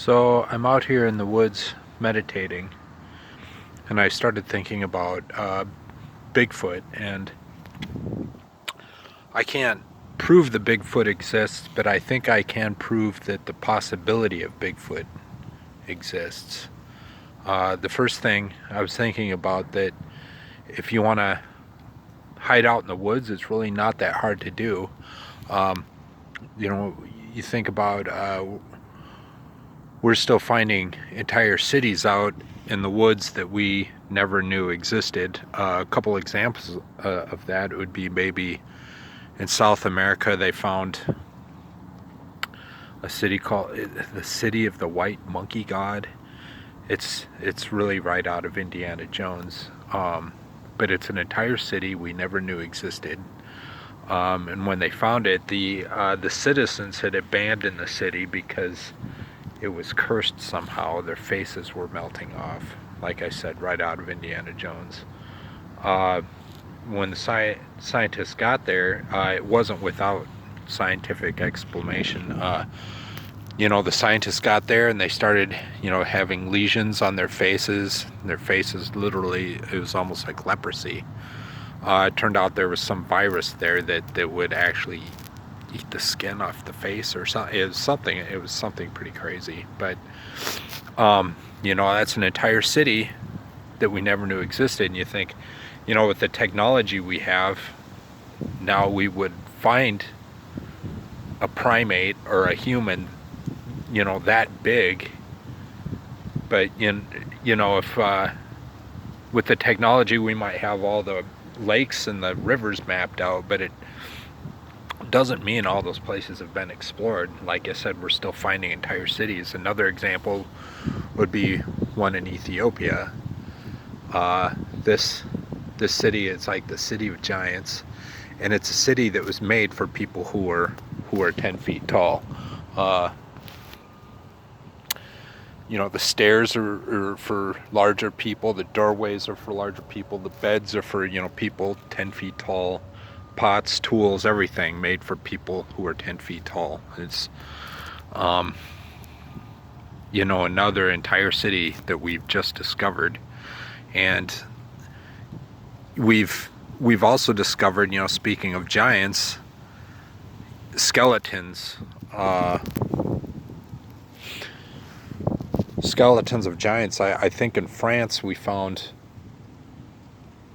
So I'm out here in the woods meditating, and I started thinking about Bigfoot, and I can't prove the Bigfoot exists, but I think I can prove that the possibility of Bigfoot exists. The first thing I was thinking about that if you want to hide out in the woods, it's really not that hard to do. Um, you know, you think about we're still finding entire cities out in the woods that we never knew existed. A couple examples of that would be maybe in South America they found a city called the City of the White Monkey God. It's really right out of Indiana Jones, but it's an entire city we never knew existed. And when they found it, the citizens had abandoned the city because it was cursed somehow. Their faces were melting off. Like I said, right out of Indiana Jones. When the scientists got there, it wasn't without scientific explanation. The scientists got there and they started, having lesions on their faces. Their faces literally, it was almost like leprosy. It turned out there was some virus there that would actually eat the skin off the face or something. It was something pretty crazy. But that's an entire city that we never knew existed. And you think, with the technology we have now, we would find a primate or a human, that big. But if with the technology we might have all the lakes and the rivers mapped out, but it doesn't mean all those places have been explored. Like I said, we're still finding entire cities. Another example would be one in Ethiopia. This city is like the City of Giants, and it's a city that was made for people who are 10 feet tall. The stairs are for larger people, the doorways are for larger people, the beds are for people 10 feet tall. Pots, tools, everything made for people who are 10 feet tall. It's another entire city that we've just discovered. And we've also discovered, speaking of giants, skeletons of giants. I think in France we found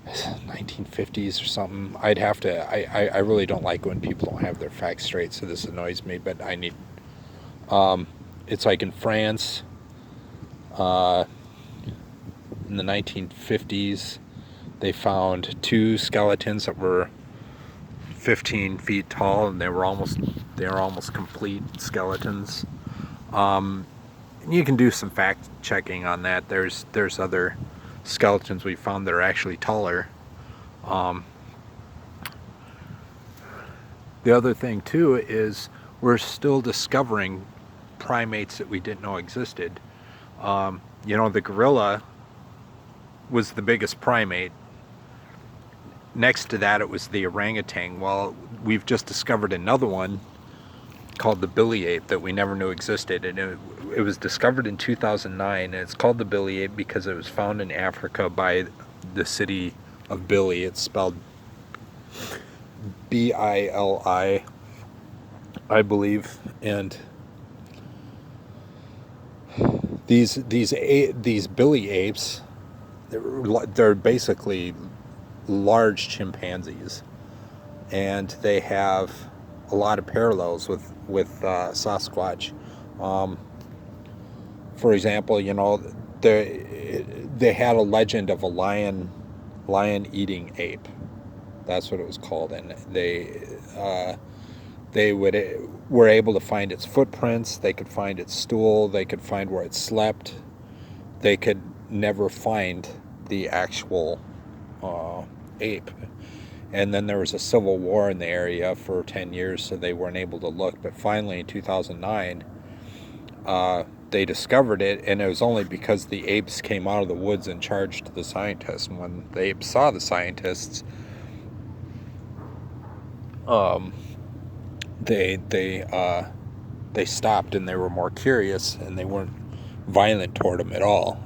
1950s or something. I really don't like when people don't have their facts straight, so this annoys me, but I need it's like in France in the 1950s they found two skeletons that were 15 feet tall, and they were almost complete skeletons. You can do some fact checking on that. There's other skeletons we found that are actually taller. The other thing too is we're still discovering primates that we didn't know existed. The gorilla was the biggest primate. Next to that, it was the orangutan. Well, we've just discovered another one called the billy ape that we never knew existed, and it was discovered in 2009, and it's called the billy ape because it was found in Africa by the city of Billy. It's spelled Bili, I believe, and these billy apes, they're basically large chimpanzees, and they have a lot of parallels with Sasquatch. For example, they had a legend of a lion eating ape. That's what it was called, and they were able to find its footprints. They could find its stool. They could find where it slept. They could never find the actual ape. And then there was a civil war in the area for 10 years, so they weren't able to look. But finally, in 2009, they discovered it, and it was only because the apes came out of the woods and charged the scientists. And when the apes saw the scientists, they stopped, and they were more curious, and they weren't violent toward them at all.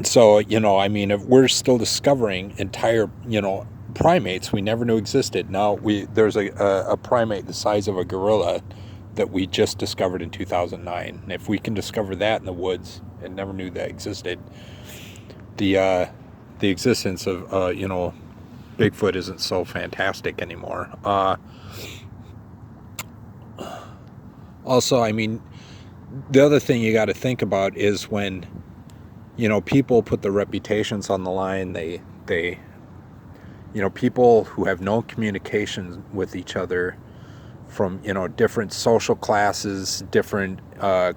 So, I mean, if we're still discovering entire, primates we never knew existed. Now, there's a primate the size of a gorilla that we just discovered in 2009. And if we can discover that in the woods and never knew that existed, the existence of, Bigfoot isn't so fantastic anymore. Also, I mean, the other thing you got to think about is when, people put their reputations on the line. They people who have no communication with each other from, different social classes, different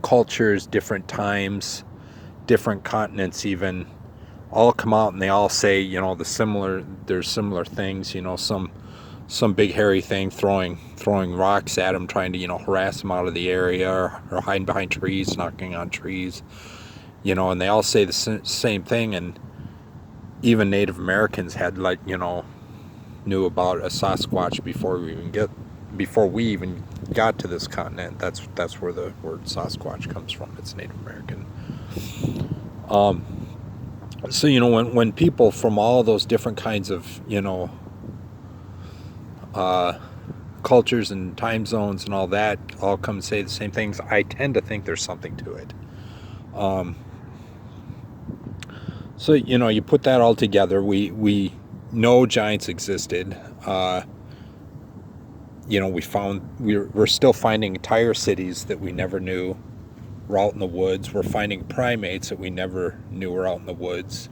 cultures, different times, different continents even, all come out and they all say, there's similar things, some big hairy thing throwing rocks at them, trying to, harass them out of the area, or hiding behind trees, knocking on trees, and they all say the same thing. And even Native Americans had, like, knew about a Sasquatch before we even got to this continent. That's where the word Sasquatch comes from. It's Native American. So, when people from all those different kinds of, cultures and time zones and all that all come and say the same things, I tend to think there's something to it. So, you put that all together, we know giants existed. We're still finding entire cities that we never knew were out in the woods. We're finding primates that we never knew were out in the woods.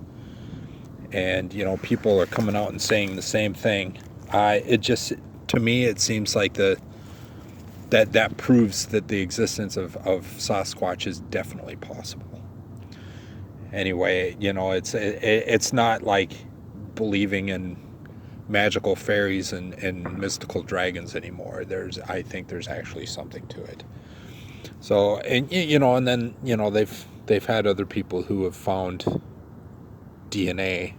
And, people are coming out and saying the same thing. To me, it seems like that proves that the existence of Sasquatch is definitely possible. Anyway, it's not like believing in magical fairies and mystical dragons anymore. I think there's actually something to it. So, and then they've had other people who have found DNA.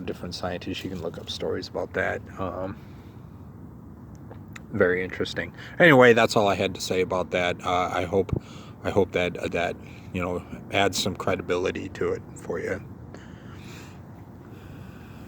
Different scientists. You can look up stories about that. Very interesting. Anyway, that's all I had to say about that. I hope that adds some credibility to it for you.